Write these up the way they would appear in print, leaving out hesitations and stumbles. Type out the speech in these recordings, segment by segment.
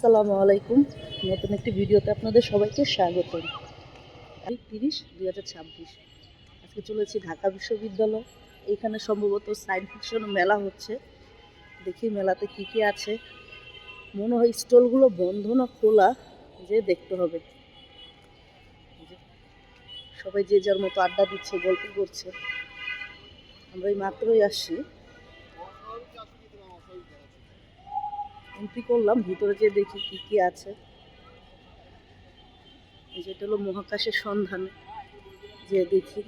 আসসালামু আলাইকুম। নতুন একটি ভিডিওতে আপনাদের সবাইকে স্বাগত। 30/2026 আজকে চলেছি ঢাকা বিশ্ববিদ্যালয়। এইখানে সম্ভবত সায়েন্স ফিকশন মেলা হচ্ছে। দেখি মেলাতে কি কি আছে। মনে হয় স্টলগুলো বন্ধ না খোলা, যে দেখতে হবে। সবাই যে যার মতো আড্ডা দিচ্ছে, গল্প করছে। আমরা এই মাত্রই আসছি, এন্ট্রি করলাম, ভিতরে যেয়ে দেখি কি কি আছে। যেটা হলো মহাকাশের সন্ধানে, যে দেখি।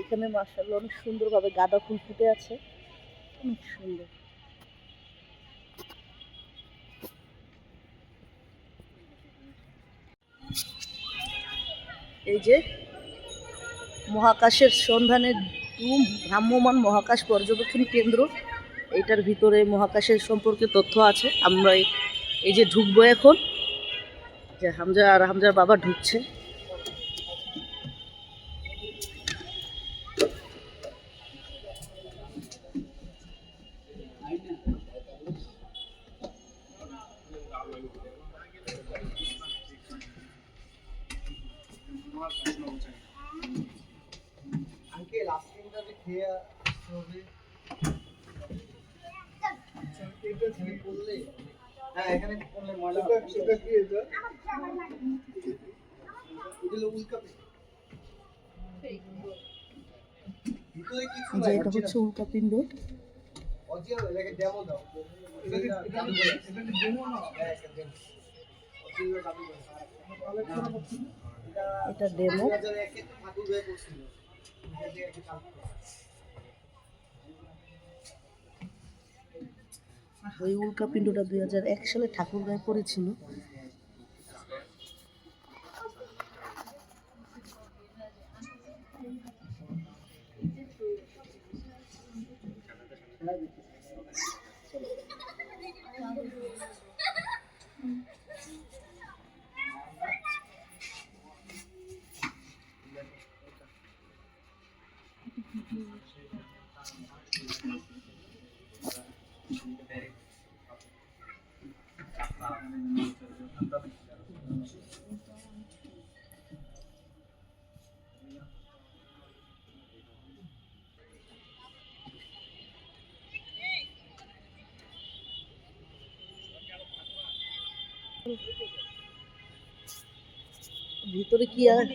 এখানে মাশাআল্লাহ অনেক সুন্দরভাবে গাঁদা ফুল ফুটে আছে, অনেক সুন্দর। এই যে মহাকাশের সন্ধানে ভ্রাম্যমাণ মহাকাশ পর্যবেক্ষণ কেন্দ্র, এইটার ভিতরে মহাকাশের সম্পর্কে তথ্য আছে। আমরা এই যে ঢুকবো এখন, যে হামজা আর হামজার বাবা ঢুকছে। এটা হচ্ছে উল্কাপিণ্ড। এটা ডেমো। ওই উল্কাপিণ্ডটা 2001 সালে ঠাকুরগাঁয়ে পড়েছিল। ভিতরে কি আর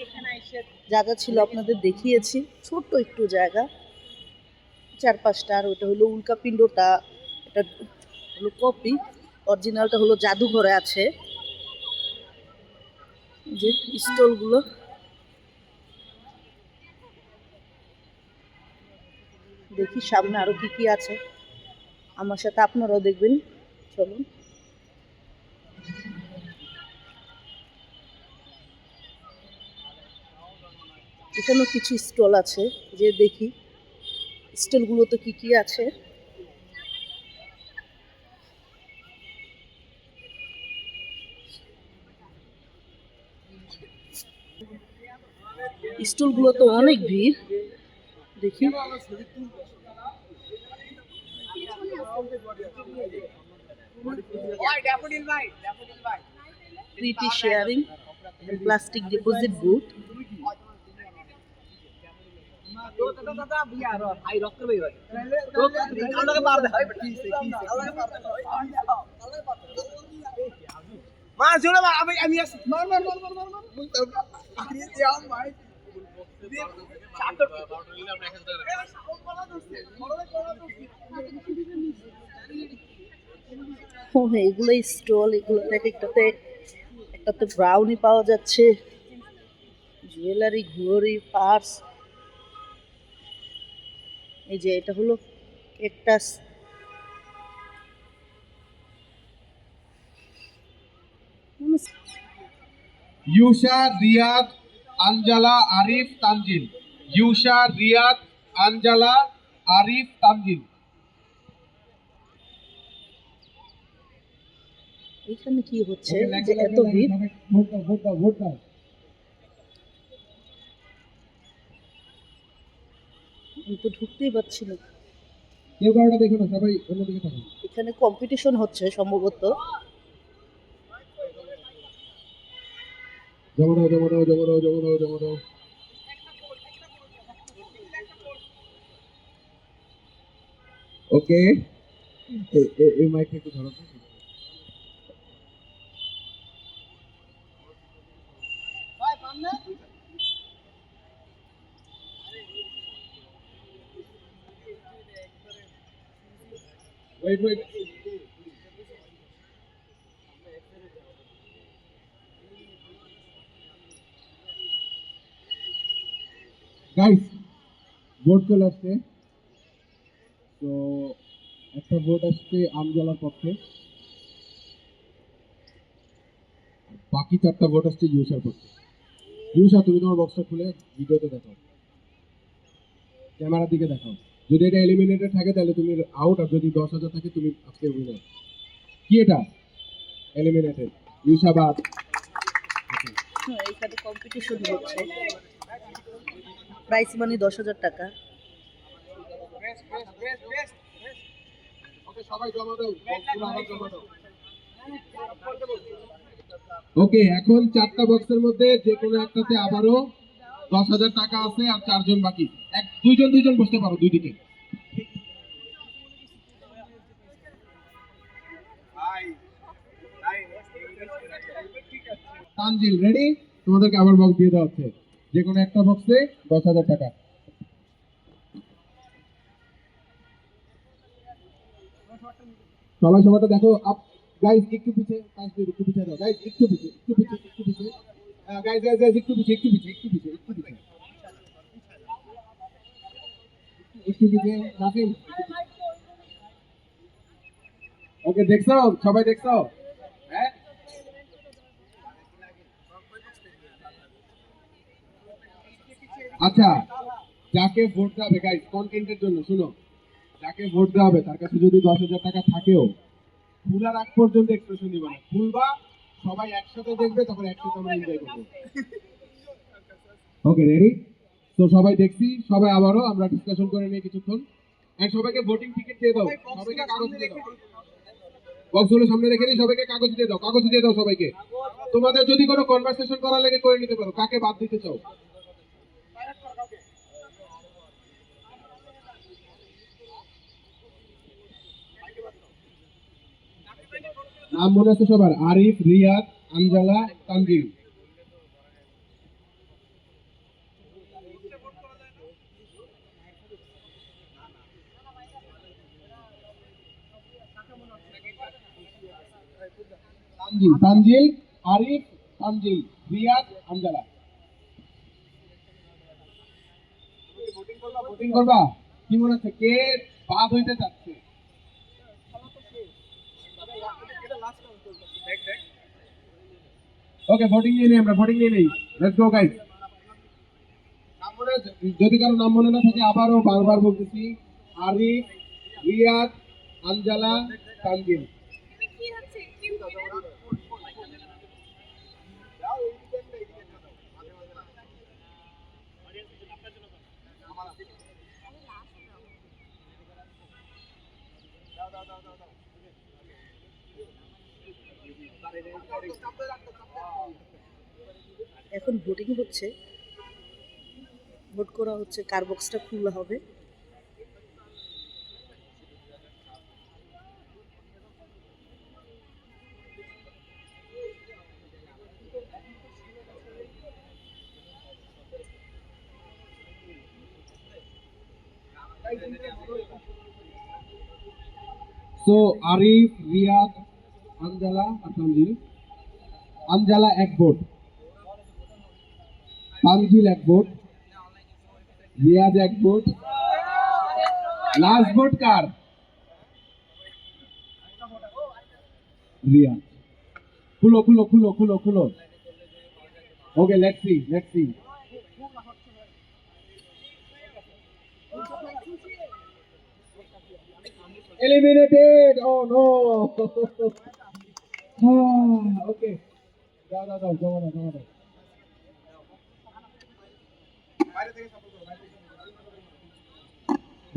জায়গা ছিল আপনাদের দেখিয়েছি, ছোট্ট একটু জায়গা, 4-5টা। আর ওটা হলো উল্কাপিণ্ডটা, এটা হলো কপি, অরিজিনালটা হলো জাদুঘরে আছে। যে স্টলগুলো, দেখি সামনে আরো কি কি আছে। আমার সাথে আপনারাও দেখবেন, চলুন। এখানেও কিছু স্টল আছে, যে দেখি স্টলগুলোতে কি কি আছে। স্টলগুলো তো অনেক ভিড়, দেখি। Pretty sharing and plastic deposit booth. এগুলো স্টল, এগুলো থেকে একটাতে ব্রাউনি পাওয়া যাচ্ছে, জুয়েলারি, ঘড়ি, পার্স। এই যে এটা হলো ক্যাকটাস। ইউশা, রিয়াদ, আঞ্জালা, আরিফ, তানজিল। ইউশা, রিয়াদ, আঞ্জালা, আরিফ, তানজিল। এখানে কি হচ্ছে যে এত ভিড়? আমি তো ঢুকতেই পারছি না। কেউ কারোটা দেখো না, সবাই অন্যদিকে থাকো। এখানে কম্পিটিশন হচ্ছে সম্ভবত। জমা দাও, জমা দাও, জমা দাও, জমা দাও, জমা দাও। ওকে, এই মাইকটা একটু ধরো তো। ওয়েট ওয়েট, গাইস, ভোট চলে আসছে। তো একটা ভোট আসছে আমজলার পক্ষে, বাকি 4টা ভোট আসছে ইউসার পক্ষে। ইউসা, তুমি তোমার বক্সটা খুলে ভিডিওতে দেখাও, ক্যামেরার দিকে দেখাও। যদি এটা এলিমিনেটেড থাকে তাহলে তুমি আউট, আর যদি 10,000 থাকে তুমি আজকে উইনার। কি এটা? এলিমিনেটেড, ইউসা বাদ। হ্যাঁ, এখানে কম্পিটিশন হচ্ছে। প্রাইস মানি 10,000 টাকা। ওকে, সবাই জমা দাও, বক্সগুলো আবার জমা দাও। ওকে, এখন 4টা বক্সের মধ্যে যে কোনো একটাতে আবারও 10,000 টাকা আছে, আর 4জন বাকি। দুইজন দুইজন বসতে পারো দুই দিকে। তানজিল রেডি? তোমাদেরকে আবার বক্স দিয়ে দেওয়া হচ্ছে, যে কোনো একটা বক্সে 10,000 টাকা। সবাই সবাইটা দেখো। আপ গাইস, একটু পিছে, তানজিল একটু পিছে দাও। গাইস একটু পিছে, একটু পিছে, একটু পিছে। গাইস গাইস গাইস, একটু পিছে, একটু পিছে, একটু পিছে, একটু পিছে, একটু পিছে। নাসিম, ওকে, দেখছো? সবাই দেখছো? হ্যাঁ, আচ্ছা, যাকে ভোট দেওয়া হবে গাইস, কন্টেন্টের জন্য শুনো, যাকে ভোট দেওয়া হবে তার কাছে যদি 10,000 টাকা থাকেও, ফুলার আগ পর্যন্ত এক্সপ্রেশন দিবা না, ফুলবা, সবাই একসাথে দেখবে, তখন একসাথে আমরা এনজয় করবো। ওকে, রেডি? তো সবাই দেখছি, সবাই আবারও আমরা ডিসকাশন করে নিই কিছুক্ষণ। এন্ড সবাইকে ভোটিং টিকিট দিয়ে দাও, সবাইকে কাগজ দিয়ে দাও। বক্সগুলো সামনে রেখে দিই, সবাইকে কাগজ দিয়ে দাও, কাগজ দিয়ে দাও সবাইকে। তোমাদের যদি কোনো কনভারসেশন করা লাগে করে নিতে পারো, কাকে বাদ দিতে চাও। নাম মনে আছে সবার? আরিফ, রিয়াদ, আঞ্জালা, তানজিল। তানজিল, তানজিল, আরিফ, তানজিল, রিয়াদ, আঞ্জালা। ভোটিং করবা? কি মনে হচ্ছে কে বাদ হইতে চাচ্ছে? ওকে, ভোটিং নিয়ে নেই, আমরা ভোটিং নিয়ে নেই। Let's go guys. যদি কারো নাম মনে না থাকে, আবারও বারবার বলতেছি, আরিফ, রিয়াদ, আঞ্জালা, তানজিল। এখন ভোটিং হচ্ছে, ভোট করা হচ্ছে কার বক্সটা খোলা হবে। সো আরিফ, রিয়াদ, আঞ্জালা আর Tanjil. Anjala 1 vote, Tanjil 1 vote, Riyad 1 vote. Last vote কার? রিয়াদ। খুলো খুলো খুলো খুলো খুলো। Okay, let's see, let's see. Eliminated! Oh no! Okay. দাও দাও দাও, জমা দাও, জমা দাও।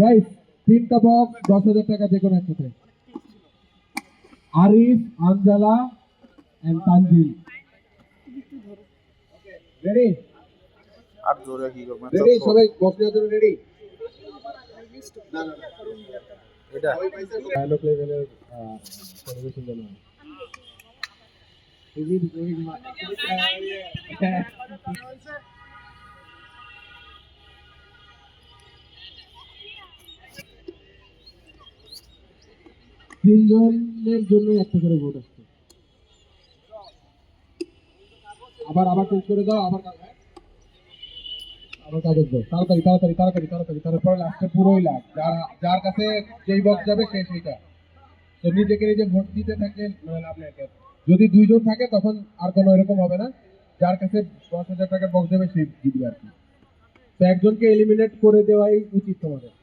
গাইস 3টা বক্স 10,000 টাকা যে কোনো একটাতে। আরিফ, আঞ্জালা এন্ড তানজিল। রেডি? আর জোরে কি করবেন? রেডি সবাই বক্স নেওয়ার জন্য রেডি? না না না, এটা ডায়লগ লেভেলের পরিবেশন জানা হয়। তিনজনের জন্য একটা করে ভোট আসছে। আবার আবার চেঞ্জ করে দাও, আবার আবার কাগজ দাও, তাড়াতাড়ি তাড়াতাড়ি তাড়াতাড়ি তাড়াতাড়ি। তারপরে লাস্টে পুরোই লাগ, যার যার কাছে যেই বক্স যাবে সে সেইটা। তো নিজেকে নিজে ভোট দিতে থাকলে মানে লাভ নেই। যদি দুইজন থাকে তখন আর কোনো এরকম হবে না, যার কাছে 10,000 টাকার বক্স যাবে সেই জিতবে আর কি। তো একজনকে এলিমিনেট করে দেওয়াই উচিত তোমাদের।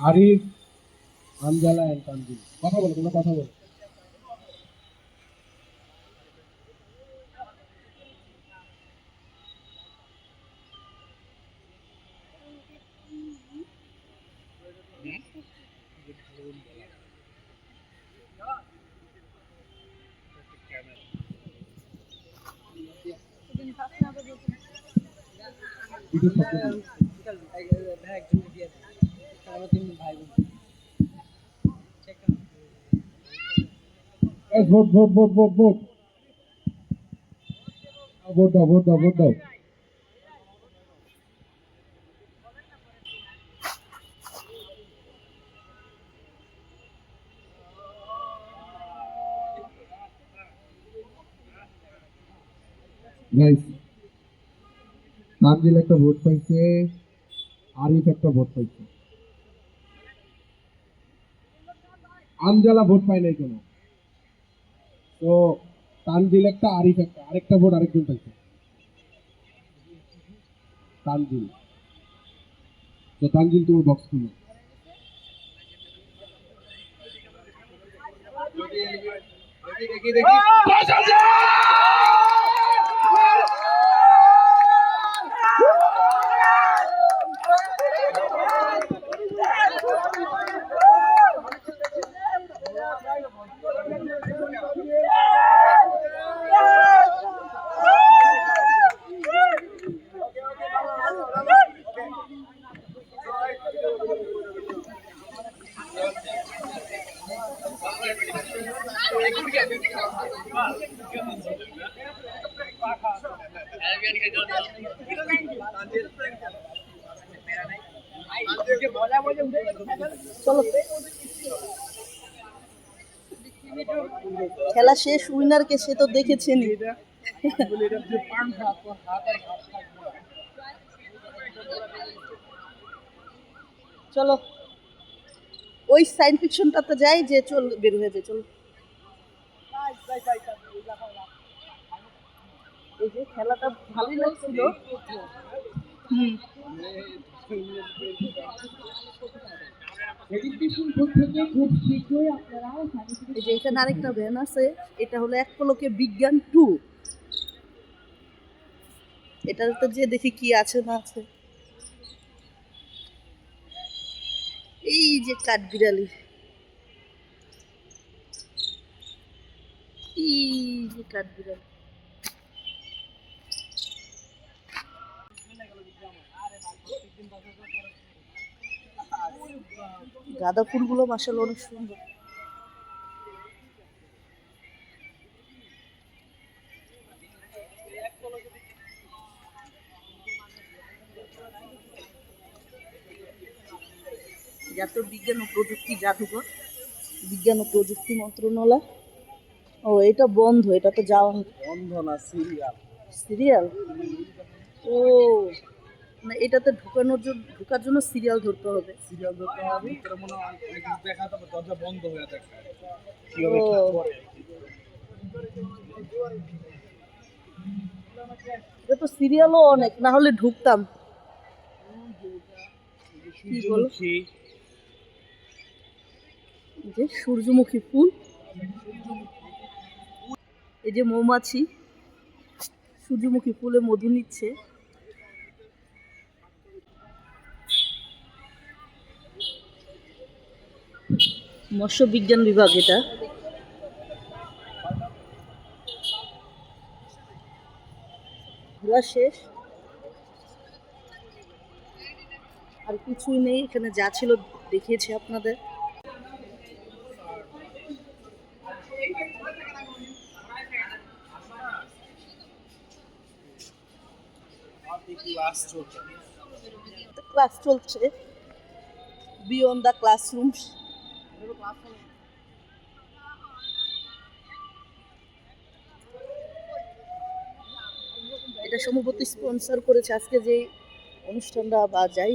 আরিফ, আঞ্জালা এন্ড তানজিল, কথা বলো, তোমরা কথা বলো। একটু শব্দ দিই। Guys, vote, vote, vote, vote, vote. Vote দাও, vote দাও, vote দাও। Guys, তানজিল একটা ভোট পাইছে, আরিফ একটা ভোট পাইছে, আঞ্জালা ভোট পায় নাই কেন? তো তানজিল একটা, আরিফ একটা, আরেকটা ভোট আরেকজন পাইছে, তানজিল। তো তানজিল তোমার বক্স খুলো। দেখি দেখি চলো, খেলা শেষ, উইনারকে সে তো দেখেছেনই। চলো ওই সায়েন্স ফিকশনটাতে যাই, যে চল বের হয়ে যায়। চলো, এই যে খেলাটা ভালোই লাগছিল। হুম, এই যে এখানে আরেকটা ভ্যান আছে, এটা হলো এক পলকে বিজ্ঞান 2। এটাতে যে দেখি কি আছে না আছে। এই যে কাঠবিড়ালি, এই যে কাঠবিড়ালি। গাঁদা ফুলগুলো মাশাআল্লাহ অনেক সুন্দর। জাতীয় বিজ্ঞান ও প্রযুক্তি জাদুঘর, বিজ্ঞান ও প্রযুক্তি মন্ত্রণালয়। ও এটা বন্ধ, এটা তো যাওয়া বন্ধ না, সিরিয়াল। সিরিয়াল। ও না, এটাতে ঢোকার জন্য সিরিয়াল ধরতে হবে। সিরিয়াল ধরতে হবে, ভিতরে মনে হয় অনেক কিছু দেখা যাবে, দরজা বন্ধ হয়ে থাকে। ও, এটা তো সিরিয়ালও অনেক, না হলে ঢুকতাম। কি বলো? যে সূর্যমুখী ফুল, এই যে মৌমাছি, সূর্যমুখী ফুলে মধু নিচ্ছে। মৎস্য বিজ্ঞান বিভাগ এটা। ঘোরা শেষ, আর কিছুই নেই এখানে, যা ছিল দেখিয়েছি আপনাদের। ক্লাস চলছে, বিয়ন্ড দ্য ক্লাসরুমস। এটা সম্ভবত স্পন্সর করেছে আজকে যে অনুষ্ঠানটা, বা যাই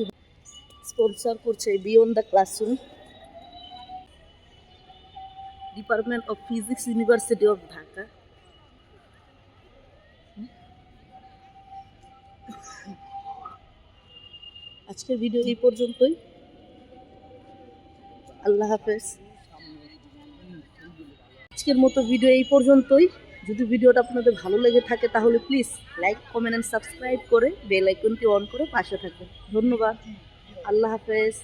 স্পন্সর করছে beyond the classroom, department of physics, university of Dhaka. আজকের ভিডিও এই পর্যন্তই। আল্লাহ হাফেজ। আজকের মতো ভিডিও এই পর্যন্তই। যদি ভিডিওটা আপনাদের ভালো লেগে থাকে তাহলে please like, comment and subscribe করে বেল আইকনটি অন করে পাশে থাকবেন। ধন্যবাদ। আল্লাহ হাফেজ।